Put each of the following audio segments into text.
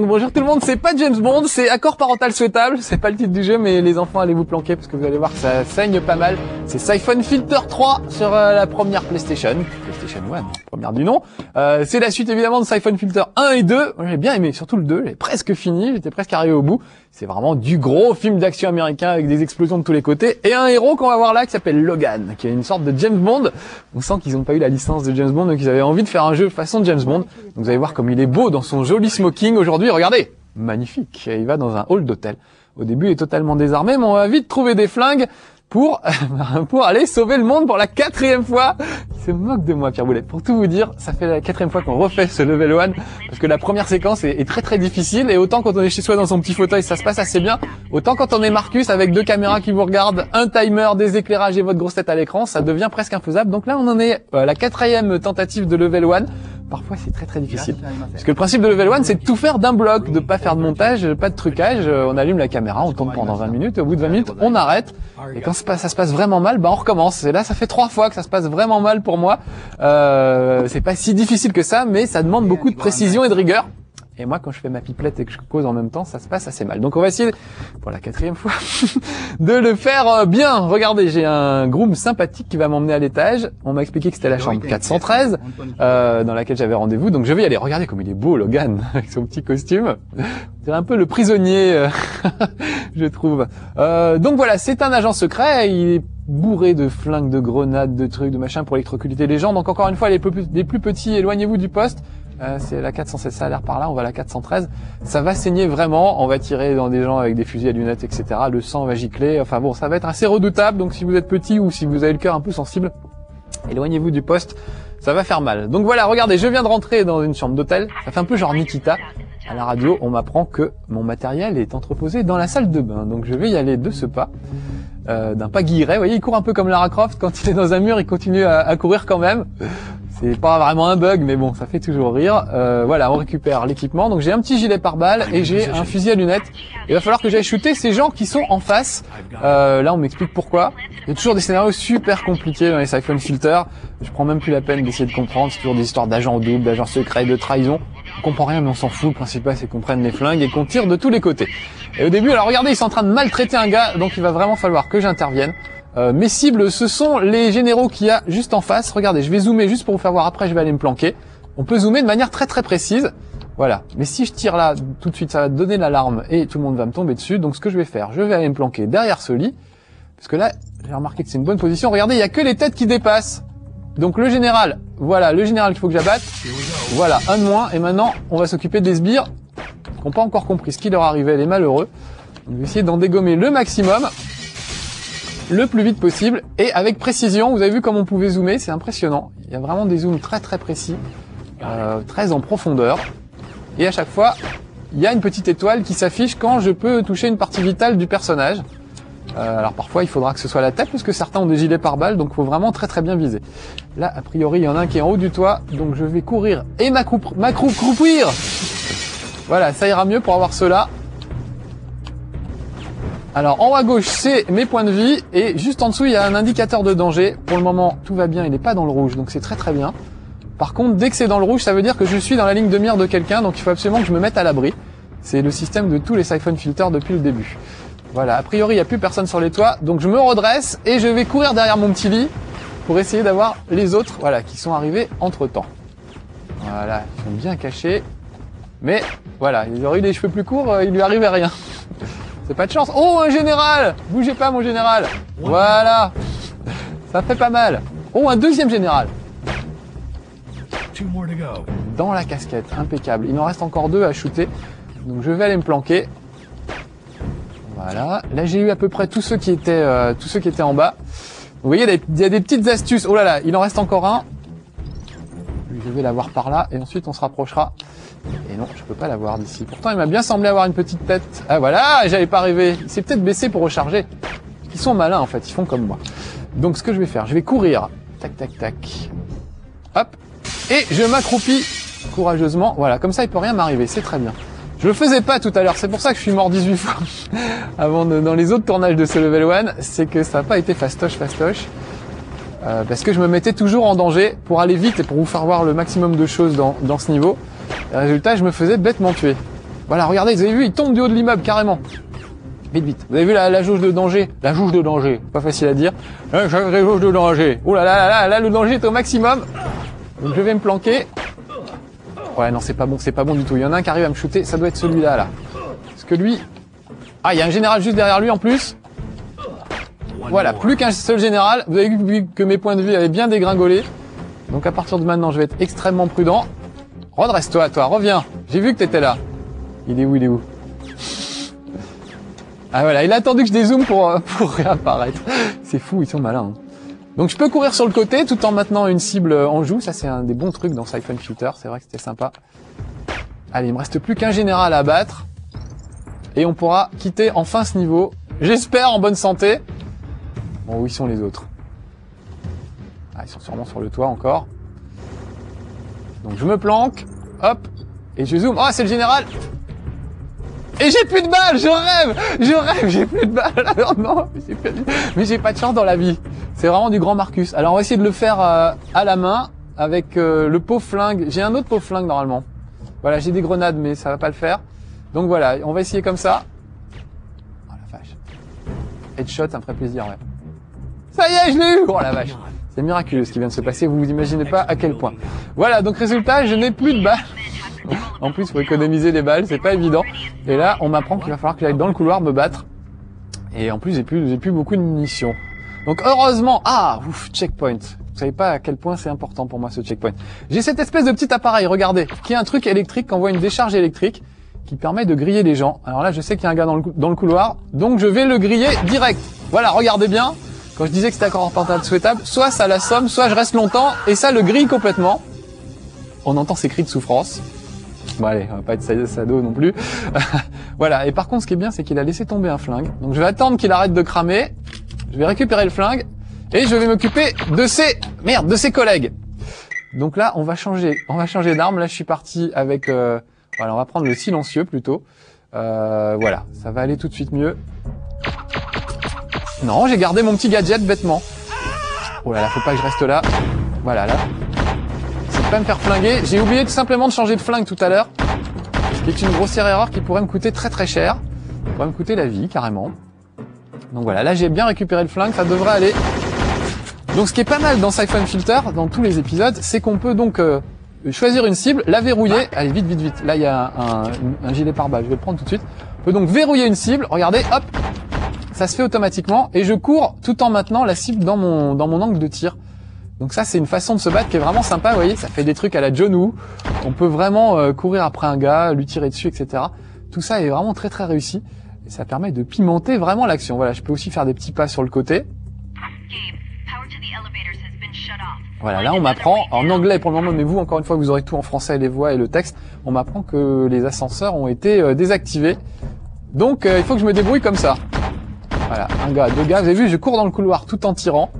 Bonjour tout le monde, c'est pas James Bond, c'est Accord parental souhaitable, c'est pas le titre du jeu, mais les enfants allez vous planquer parce que vous allez voir que ça saigne pas mal. C'est Siphon Filter 3 sur la première PlayStation 1, première du nom. C'est la suite évidemment de Siphon Filter 1 et 2. Moi j'ai bien aimé, surtout le 2, j'ai presque fini, j'étais presque arrivé au bout. C'est vraiment du gros film d'action américain avec des explosions de tous les côtés et un héros qu'on va voir là qui s'appelle Logan, qui est une sorte de James Bond. On sent qu'ils n'ont pas eu la licence de James Bond, donc ils avaient envie de faire un jeu façon James Bond. Donc vous allez voir comme il est beau dans son joli smoking aujourd'hui. Regardez, magnifique. Et il va dans un hall d'hôtel. Au début, il est totalement désarmé, mais on va vite trouver des flingues pour aller sauver le monde pour la 4e fois. Il se moque de moi, Pierre Boulet. Pour tout vous dire, ça fait la 4e fois qu'on refait ce level 1, parce que la première séquence est très très difficile, et autant quand on est chez soi dans son petit fauteuil, ça se passe assez bien, autant quand on est Marcus avec 2 caméras qui vous regardent, un timer, des éclairages et votre grosse tête à l'écran, ça devient presque infaisable. Donc là, on en est à la 4e tentative de level 1. Parfois, c'est très très difficile. Parce que le principe de level 1, c'est de tout faire d'un bloc, de pas faire de montage, pas de trucage. On allume la caméra, on tourne pendant 20 minutes, et au bout de 20 minutes, on arrête. Et quand ça se passe vraiment mal, on recommence. Et là, ça fait 3 fois que ça se passe vraiment mal pour moi. C'est pas si difficile que ça, mais ça demande beaucoup de précision et de rigueur. Et moi, quand je fais ma pipelette et que je cause en même temps, ça se passe assez mal. Donc on va essayer, pour la 4e fois, de le faire bien. Regardez, j'ai un groom sympathique qui va m'emmener à l'étage. On m'a expliqué que c'était la chambre 413, dans laquelle j'avais rendez-vous. Donc je vais y aller. Regardez comme il est beau, Logan, avec son petit costume. C'est un peu le prisonnier, je trouve. Donc voilà, c'est un agent secret. Il est bourré de flingues, de grenades, de trucs, de machins pour électrocuter les gens. Donc encore une fois, les plus petits, éloignez-vous du poste. C'est la 416, ça a l'air par là, on va à la 413. Ça va saigner vraiment, on va tirer dans des gens avec des fusils à lunettes, etc. Le sang va gicler, enfin bon, ça va être assez redoutable. Donc si vous êtes petit ou si vous avez le cœur un peu sensible, éloignez-vous du poste, ça va faire mal. Donc voilà, regardez, je viens de rentrer dans une chambre d'hôtel, ça fait un peu genre Nikita. À la radio, on m'apprend que mon matériel est entreposé dans la salle de bain. Donc je vais y aller de ce pas, d'un pas guilleret. Vous voyez, il court un peu comme Lara Croft, quand il est dans un mur, il continue à courir quand même. C'est pas vraiment un bug, mais bon, ça fait toujours rire. Voilà, on récupère l'équipement. Donc j'ai un petit gilet pare-balles et j'ai un fusil à lunettes. Il va falloir que j'aille shooter ces gens qui sont en face. Là, on m'explique pourquoi. Il y a toujours des scénarios super compliqués dans les Siphon Filter. Je prends même plus la peine d'essayer de comprendre. C'est toujours des histoires d'agents doubles, d'agents secrets, de trahison. On comprend rien, mais on s'en fout. Le principal, c'est qu'on prenne les flingues et qu'on tire de tous les côtés. Et au début, alors regardez, ils sont en train de maltraiter un gars, donc il va vraiment falloir que j'intervienne. Mes cibles, ce sont les généraux qu'il y a juste en face. Regardez, je vais zoomer juste pour vous faire voir. Après, je vais aller me planquer. On peut zoomer de manière très très précise. Voilà. Mais si je tire là, tout de suite, ça va donner l'alarme et tout le monde va me tomber dessus. Donc, ce que je vais faire, je vais aller me planquer derrière ce lit. Parce que là, j'ai remarqué que c'est une bonne position. Regardez, il y a que les têtes qui dépassent. Donc, le général, voilà, le général qu'il faut que j'abatte. Voilà, un de moins. Et maintenant, on va s'occuper des sbires qui n'ont pas encore compris ce qui leur arrivait, les malheureux. On va essayer d'en dégommer le maximum, le plus vite possible et avec précision. Vous avez vu comme on pouvait zoomer, c'est impressionnant. Il y a vraiment des zooms très très précis, très en profondeur. Et à chaque fois, il y a une petite étoile qui s'affiche quand je peux toucher une partie vitale du personnage. Alors parfois, il faudra que ce soit la tête, parce que certains ont des gilets pare-balles, donc il faut vraiment très très bien viser. Là, a priori, il y en a un qui est en haut du toit, donc je vais courir et m'accroupir. Voilà, ça ira mieux pour avoir ceux-là. Alors en haut à gauche, c'est mes points de vie, et juste en dessous, il y a un indicateur de danger. Pour le moment, tout va bien, il n'est pas dans le rouge, donc c'est très très bien. Par contre, dès que c'est dans le rouge, ça veut dire que je suis dans la ligne de mire de quelqu'un, donc il faut absolument que je me mette à l'abri. C'est le système de tous les Siphon Filter depuis le début. Voilà, a priori, il n'y a plus personne sur les toits, donc je me redresse et je vais courir derrière mon petit lit pour essayer d'avoir les autres, voilà, qui sont arrivés entre-temps. Voilà, ils sont bien cachés. Mais voilà, ils auraient eu les cheveux plus courts, il lui arrivait rien. C'est pas de chance. Oh, un général! Bougez pas, mon général. Voilà. Ça fait pas mal. Oh, un deuxième général. Dans la casquette, impeccable. Il m'en reste encore 2 à shooter. Donc je vais aller me planquer. Voilà. Là, j'ai eu à peu près tous ceux qui étaient en bas. Vous voyez, il y a des petites astuces. Oh là là, il en reste encore un. Je vais l'avoir par là et ensuite on se rapprochera. Et non, je peux pas l'avoir d'ici. Pourtant, il m'a bien semblé avoir une petite tête. Ah voilà, j'avais pas rêvé. Il s'est peut-être baissé pour recharger. Ils sont malins en fait, ils font comme moi. Donc ce que je vais faire, je vais courir. Tac, tac, tac. Hop. Et je m'accroupis courageusement. Voilà, comme ça il peut rien m'arriver, c'est très bien. Je le faisais pas tout à l'heure, c'est pour ça que je suis mort 18 fois avant dans les autres tournages de ce level 1, c'est que ça n'a pas été fastoche. parce que je me mettais toujours en danger pour aller vite et pour vous faire voir le maximum de choses dans ce niveau. Et résultat, je me faisais bêtement tuer. Voilà, regardez, vous avez vu, il tombe du haut de l'immeuble carrément. Vite, vite. Vous avez vu la jauge de danger? La jauge de danger, pas facile à dire. La jauge de danger. Oh là là là là, le danger est au maximum. Donc je vais me planquer. Ouais, non, c'est pas bon du tout. Il y en a un qui arrive à me shooter, ça doit être celui-là, là. Parce que lui... Ah, il y a un général juste derrière lui en plus. Voilà, plus qu'un seul général. Vous avez vu que mes points de vie avaient bien dégringolé. Donc à partir de maintenant, je vais être extrêmement prudent. Redresse-toi, toi, reviens. J'ai vu que t'étais là. Il est où? Ah voilà, il a attendu que je dézoome pour réapparaître. C'est fou, ils sont malins. Hein. Donc je peux courir sur le côté tout en maintenant une cible en joue. Ça c'est un des bons trucs dans Siphon Filter, c'est vrai que c'était sympa. Allez, il me reste plus qu'un général à battre. Et on pourra quitter enfin ce niveau. J'espère en bonne santé. Bon, où ils sont les autres? Ah, ils sont sûrement sur le toit encore. Donc je me planque. Hop. Et je zoome. Oh, c'est le général. Et j'ai plus de balles, je rêve, j'ai plus de balles. Alors non, mais j'ai pas de chance dans la vie. C'est vraiment du grand Marcus. Alors on va essayer de le faire à la main avec le pot flingue. J'ai un autre pot flingue normalement. Voilà, j'ai des grenades mais ça va pas le faire. Donc voilà, on va essayer comme ça. Oh la vache. Headshot, ça me ferait plaisir, ouais. Ça y est, je l'ai eu. Oh la vache. C'est miraculeux ce qui vient de se passer, vous vous imaginez pas à quel point. Voilà, donc résultat, je n'ai plus de balles. En plus, faut économiser les balles, c'est pas évident. Et là, on m'apprend qu'il va falloir que j'aille dans le couloir me battre. Et en plus, j'ai plus beaucoup de munitions. Donc heureusement, checkpoint. Vous savez pas à quel point c'est important pour moi ce checkpoint. J'ai cette espèce de petit appareil, regardez, qui est un truc électrique, qui envoie une décharge électrique, qui permet de griller les gens. Alors là, je sais qu'il y a un gars dans le couloir, donc je vais le griller direct. Voilà, regardez bien. Quand je disais que c'était accord parental souhaitable, soit ça l'assomme, soit je reste longtemps, et ça le grille complètement. On entend ces cris de souffrance. Bon allez, on va pas être sado non plus. Voilà, et par contre ce qui est bien c'est qu'il a laissé tomber un flingue. Donc je vais attendre qu'il arrête de cramer. Je vais récupérer le flingue et je vais m'occuper de ses collègues. Donc là, on va changer d'arme. Là, je suis parti avec voilà, on va prendre le silencieux plutôt. Voilà, ça va aller tout de suite mieux. Non, j'ai gardé mon petit gadget bêtement. Oh là là, faut pas que je reste là. Voilà, là. Pas me faire flinguer. J'ai oublié tout simplement de changer de flingue tout à l'heure. Ce qui est une grossière erreur qui pourrait me coûter très très cher. Ça pourrait me coûter la vie, carrément. Donc voilà, là j'ai bien récupéré le flingue, ça devrait aller. Donc ce qui est pas mal dans Siphon Filter, dans tous les épisodes, c'est qu'on peut donc choisir une cible, la verrouiller. Allez, vite, vite, vite. Là il y a un gilet pare-balles, je vais le prendre tout de suite. On peut donc verrouiller une cible. Regardez, hop, ça se fait automatiquement. Et je cours tout en maintenant la cible dans mon angle de tir. Donc ça, c'est une façon de se battre qui est vraiment sympa, vous voyez, ça fait des trucs à la John Woo. On peut vraiment courir après un gars, lui tirer dessus, etc. Tout ça est vraiment très très réussi. Et ça permet de pimenter vraiment l'action. Voilà, je peux aussi faire des petits pas sur le côté. Voilà, là on m'apprend, en anglais pour le moment, mais vous, encore une fois, vous aurez tout en français, les voix et le texte. On m'apprend que les ascenseurs ont été désactivés. Donc il faut que je me débrouille comme ça. Voilà, un gars, deux gars, vous avez vu, je cours dans le couloir tout en tirant.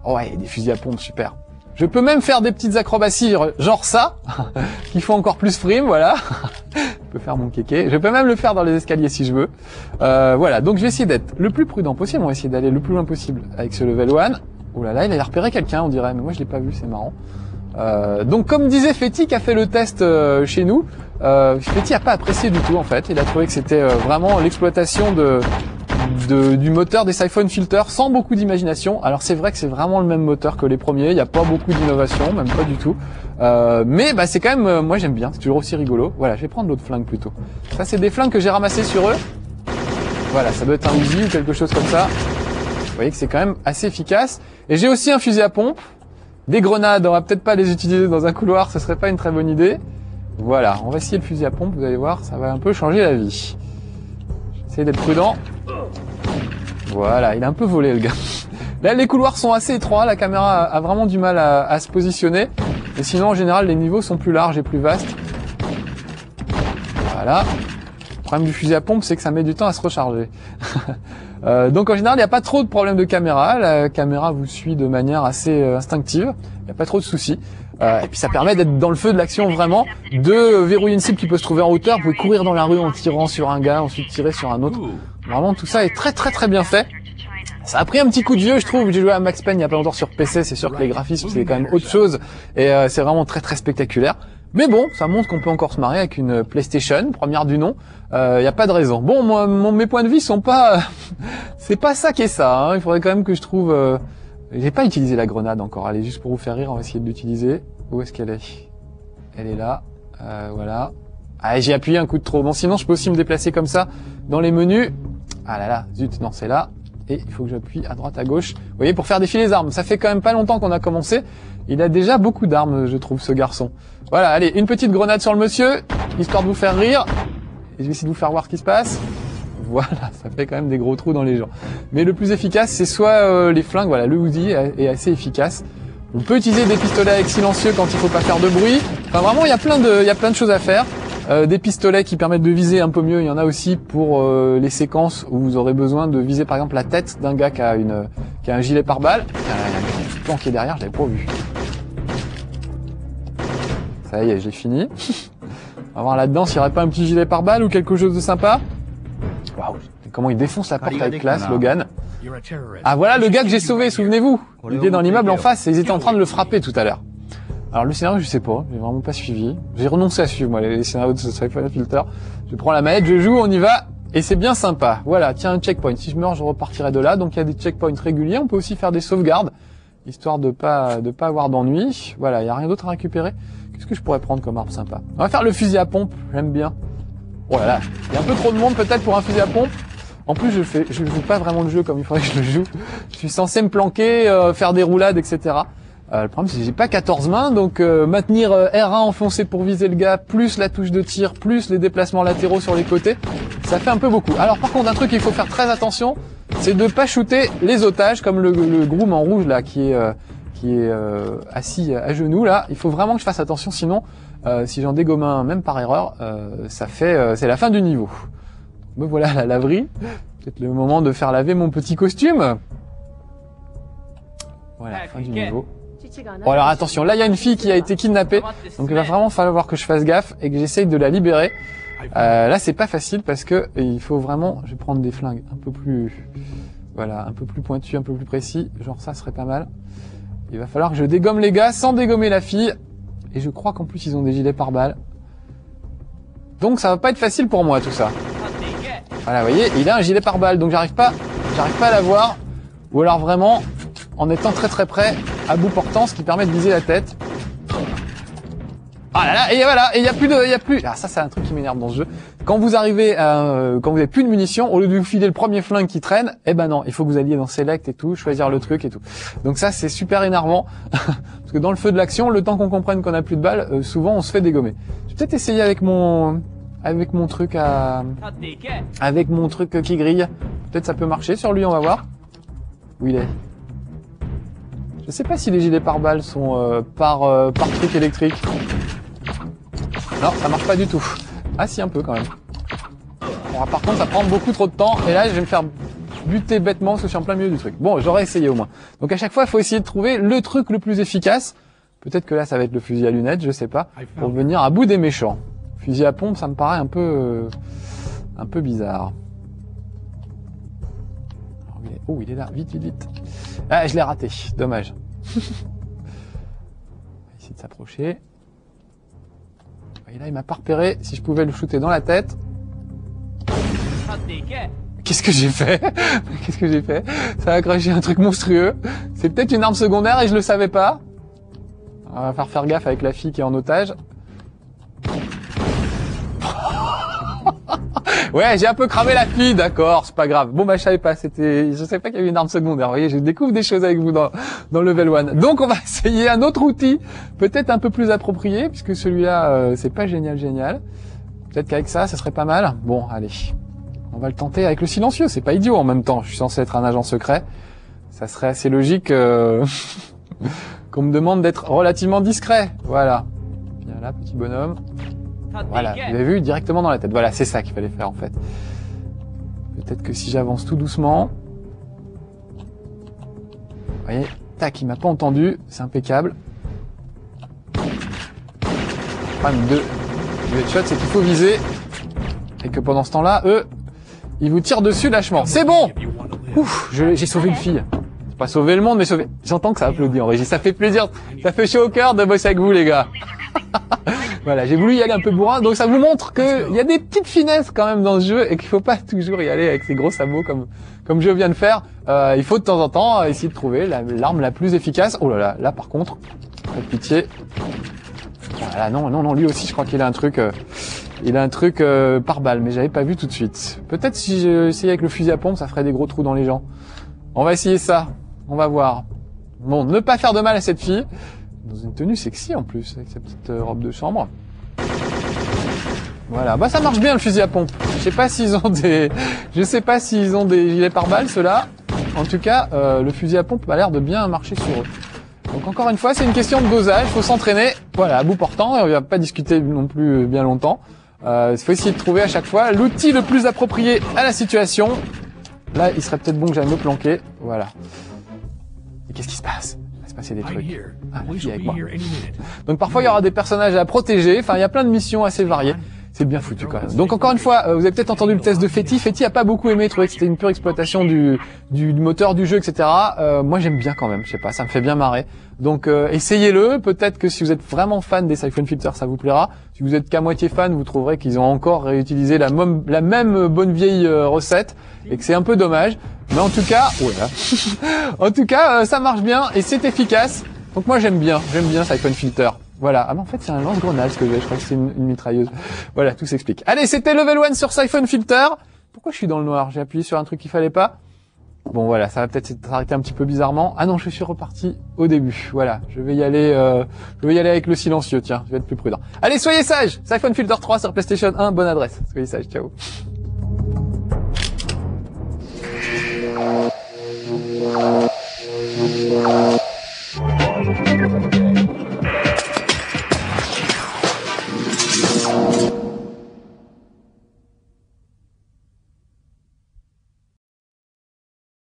Oh ouais, des fusils à pompe, super. Je peux même faire des petites acrobaties, genre ça, qui font encore plus frime, voilà. Je peux faire mon kéké. Je peux même le faire dans les escaliers si je veux. Voilà, donc je vais essayer d'être le plus prudent possible. On va essayer d'aller le plus loin possible avec ce level 1. Oh là là, il a repéré quelqu'un, on dirait, mais moi je l'ai pas vu, c'est marrant. Donc comme disait Fetty qui a fait le test chez nous, Fetty a pas apprécié du tout en fait. Il a trouvé que c'était vraiment l'exploitation du moteur des Siphon Filter sans beaucoup d'imagination. Alors c'est vrai que c'est vraiment le même moteur que les premiers, il n'y a pas beaucoup d'innovation, même pas du tout. Mais bah, c'est quand même, moi j'aime bien, c'est toujours aussi rigolo. Voilà, je vais prendre l'autre flingue plutôt. Ça c'est des flingues que j'ai ramassés sur eux. Voilà, ça doit être un Uzi ou quelque chose comme ça. Vous voyez que c'est quand même assez efficace. Et j'ai aussi un fusil à pompe. Des grenades, on va peut-être pas les utiliser dans un couloir, ce serait pas une très bonne idée. Voilà, on va essayer le fusil à pompe, vous allez voir, ça va un peu changer la vie. J'essaie d'être prudent. Voilà, il a un peu volé le gars. Là, les couloirs sont assez étroits, la caméra a vraiment du mal à se positionner. Et sinon, en général, les niveaux sont plus larges et plus vastes. Voilà. Le problème du fusil à pompe, c'est que ça met du temps à se recharger. Donc en général, il n'y a pas trop de problèmes de caméra. La caméra vous suit de manière assez instinctive. Il n'y a pas trop de soucis. Et puis ça permet d'être dans le feu de l'action vraiment, de verrouiller une cible qui peut se trouver en hauteur. Vous pouvez courir dans la rue en tirant sur un gars, ensuite tirer sur un autre. Vraiment, tout ça est très très très bien fait. Ça a pris un petit coup de vieux, je trouve. J'ai joué à Max Payne il y a pas longtemps sur PC, c'est sûr que les graphismes c'est quand même autre chose et c'est vraiment très très spectaculaire. Mais bon, ça montre qu'on peut encore se marier avec une PlayStation, première du nom. Y a pas de raison. Bon, moi, mes points de vie sont pas, c'est pas ça qu'est ça. Hein. Il faudrait quand même que je trouve. J'ai pas utilisé la grenade encore. Allez, juste pour vous faire rire, on va essayer de l'utiliser. Où est-ce qu'elle est? Elle est là. Voilà. Ah, j'ai appuyé un coup de trop. Bon, sinon, je peux aussi me déplacer comme ça dans les menus. Ah là là, zut, non, c'est là. Et il faut que j'appuie à droite, à gauche. Vous voyez, pour faire défiler les armes. Ça fait quand même pas longtemps qu'on a commencé. Il a déjà beaucoup d'armes, je trouve, ce garçon. Voilà, allez, une petite grenade sur le monsieur, histoire de vous faire rire. Et je vais essayer de vous faire voir ce qui se passe. Voilà, ça fait quand même des gros trous dans les gens. Mais le plus efficace, c'est soit les flingues. Voilà, le Uzi est assez efficace. On peut utiliser des pistolets avec silencieux quand il faut pas faire de bruit. Enfin, vraiment, il y a plein de choses à faire. Des pistolets qui permettent de viser un peu mieux. Il y en a aussi pour les séquences où vous aurez besoin de viser par exemple la tête d'un gars qui a un gilet pare-balles. Il y a un petit plan qui est derrière, je l'avais pas vu. Ça y est, j'ai fini. On va voir là-dedans s'il n'y aurait pas un petit gilet pare-balles ou quelque chose de sympa. Waouh, comment il défonce la porte avec classe, Logan. Ah voilà le gars que j'ai sauvé, souvenez-vous. Il était dans l'immeuble en face et ils étaient en train de le frapper tout à l'heure. Alors le scénario, je sais pas, j'ai vraiment pas suivi. J'ai renoncé à suivre moi les scénarios de Siphon Filter. Je prends la manette, je joue, on y va, et c'est bien sympa. Voilà, tiens un checkpoint. Si je meurs, je repartirai de là. Donc il y a des checkpoints réguliers. On peut aussi faire des sauvegardes, histoire de pas avoir d'ennui. Voilà, il y a rien d'autre à récupérer. Qu'est-ce que je pourrais prendre comme arme sympa? On va faire le fusil à pompe. J'aime bien. Oh là là, il y a un peu trop de monde peut-être pour un fusil à pompe. En plus, je joue pas vraiment le jeu comme il faudrait que je le joue. Je suis censé me planquer, faire des roulades, etc. Le problème, c'est que j'ai pas 14 mains, donc maintenir R1 enfoncé pour viser le gars, plus la touche de tir, plus les déplacements latéraux sur les côtés, ça fait un peu beaucoup. Alors par contre, un truc qu'il faut faire très attention, c'est de pas shooter les otages, comme le groom en rouge là, qui est assis à genoux là. Il faut vraiment que je fasse attention, sinon, si j'en dégomme un, même par erreur, c'est la fin du niveau. Me voilà à la laverie. Peut-être le moment de faire laver mon petit costume. Voilà, fin du niveau. Bon alors attention, là il y a une fille qui a été kidnappée, donc il va vraiment falloir que je fasse gaffe et que j'essaye de la libérer. Là c'est pas facile parce que il faut vraiment, je vais prendre des flingues un peu plus, voilà, un peu plus pointus, un peu plus précis, genre ça serait pas mal. Il va falloir que je dégomme les gars sans dégommer la fille, et je crois qu'en plus ils ont des gilets pare-balles. Donc ça va pas être facile pour moi tout ça. Voilà, vous voyez, il a un gilet pare-balles, donc j'arrive pas à l'avoir, ou alors vraiment en étant très très près, à bout portant, ce qui permet de viser la tête. Ah là là, et voilà, et il y a plus. Ah ça c'est un truc qui m'énerve dans ce jeu. Quand vous arrivez quand vous avez plus de munitions, au lieu de vous filer le premier flingue qui traîne, eh ben non, il faut que vous alliez dans Select et tout, choisir le truc et tout. Donc ça c'est super énervant, parce que dans le feu de l'action, le temps qu'on comprenne qu'on a plus de balles, souvent on se fait dégommer. Je vais peut-être essayer avec mon truc qui grille. Peut-être ça peut marcher sur lui, on va voir. Où il est? Je sais pas si les gilets pare-balles sont par truc électrique. Non, ça marche pas du tout. Ah si, un peu quand même. Bon, par contre, ça prend beaucoup trop de temps. Et là, je vais me faire buter bêtement parce que je suis en plein milieu du truc. Bon, j'aurais essayé au moins. Donc à chaque fois, il faut essayer de trouver le truc le plus efficace. Peut-être que là, ça va être le fusil à lunettes, je sais pas, pour venir à bout des méchants. Fusil à pompe, ça me paraît un peu bizarre. Oh, il est là, vite. Ah, je l'ai raté, dommage. On va essayer de s'approcher. Et là, il m'a pas repéré. Si je pouvais le shooter dans la tête. Qu'est-ce que j'ai fait? Ça a craché un truc monstrueux. C'est peut-être une arme secondaire et je le savais pas. On va faire gaffe avec la fille qui est en otage. Ouais, j'ai un peu cramé la fille, d'accord, c'est pas grave. Bon, bah, je savais pas qu'il y avait une arme secondaire. Vous voyez, je découvre des choses avec vous dans Level 1. Donc, on va essayer un autre outil, peut-être un peu plus approprié, puisque celui-là, c'est pas génial. Peut-être qu'avec ça serait pas mal. Bon, allez. On va le tenter avec le silencieux, c'est pas idiot en même temps. Je suis censé être un agent secret. Ça serait assez logique, qu'on me demande d'être relativement discret. Voilà. Viens là, petit bonhomme. Voilà, vous avez vu, directement dans la tête. Voilà, c'est ça qu'il fallait faire en fait. Peut-être que si j'avance tout doucement... Vous voyez, tac, il m'a pas entendu, c'est impeccable. Le problème de headshot, c'est qu'il faut viser. Et que pendant ce temps-là, eux, ils vous tirent dessus lâchement. C'est bon! Ouf, j'ai sauvé une fille. C'est pas sauvé le monde, mais sauvé. J'entends que ça applaudit en régie. Ça fait plaisir. Ça fait chaud au cœur de bosser avec vous, les gars. Voilà, j'ai voulu y aller un peu bourrin. Donc ça vous montre que il y a des petites finesses quand même dans ce jeu et qu'il faut pas toujours y aller avec ses gros sabots comme je viens de faire. Il faut de temps en temps essayer de trouver l'arme la plus efficace. Oh là là, là par contre, faites pitié. Voilà, non, lui aussi, je crois qu'il a un truc. Il a un truc par balle, mais j'avais pas vu tout de suite. Peut-être si j'essayais avec le fusil à pompe, ça ferait des gros trous dans les gens. On va essayer ça. On va voir. Bon, ne pas faire de mal à cette fille. Dans une tenue sexy en plus, avec sa petite robe de chambre. Voilà, bah ça marche bien le fusil à pompe. Je sais pas s'ils ont des gilets pare-balles ceux-là. En tout cas, le fusil à pompe a l'air de bien marcher sur eux. Donc encore une fois, c'est une question de dosage, faut s'entraîner. Voilà, à bout portant, et on va pas discuter non plus bien longtemps. Il faut essayer de trouver à chaque fois l'outil le plus approprié à la situation. Là, il serait peut-être bon que j'aille me planquer. Voilà. Et qu'est-ce qui se passe ? Il va se passer des trucs. Ah, la fille avec moi. Donc parfois, il y aura des personnages à protéger. Enfin, il y a plein de missions assez variées. C'est bien foutu quand même. Donc encore une fois, vous avez peut-être entendu le test de Fetty. Fetty a pas beaucoup aimé, il trouvait que c'était une pure exploitation du moteur du jeu, etc. Moi j'aime bien quand même, je sais pas, ça me fait bien marrer. Donc essayez-le, peut-être que si vous êtes vraiment fan des Siphon Filter, ça vous plaira. Si vous êtes qu'à moitié fan, vous trouverez qu'ils ont encore réutilisé la même bonne vieille recette et que c'est un peu dommage. Mais en tout cas, en tout cas, ça marche bien et c'est efficace. Donc moi j'aime bien Siphon Filter. Voilà. Ah mais en fait c'est un lance-grenade ce que j'ai, je crois que c'est une mitrailleuse. Voilà, tout s'explique. Allez, c'était Level 1 sur Siphon Filter. Pourquoi je suis dans le noir? J'ai appuyé sur un truc qu'il fallait pas. Bon voilà, ça va peut-être s'arrêter un petit peu bizarrement. Ah non, je suis reparti au début. Voilà, je vais y aller avec le silencieux, tiens, je vais être plus prudent. Allez, soyez sages. Siphon Filter 3 sur PlayStation 1, bonne adresse. Soyez sages, ciao.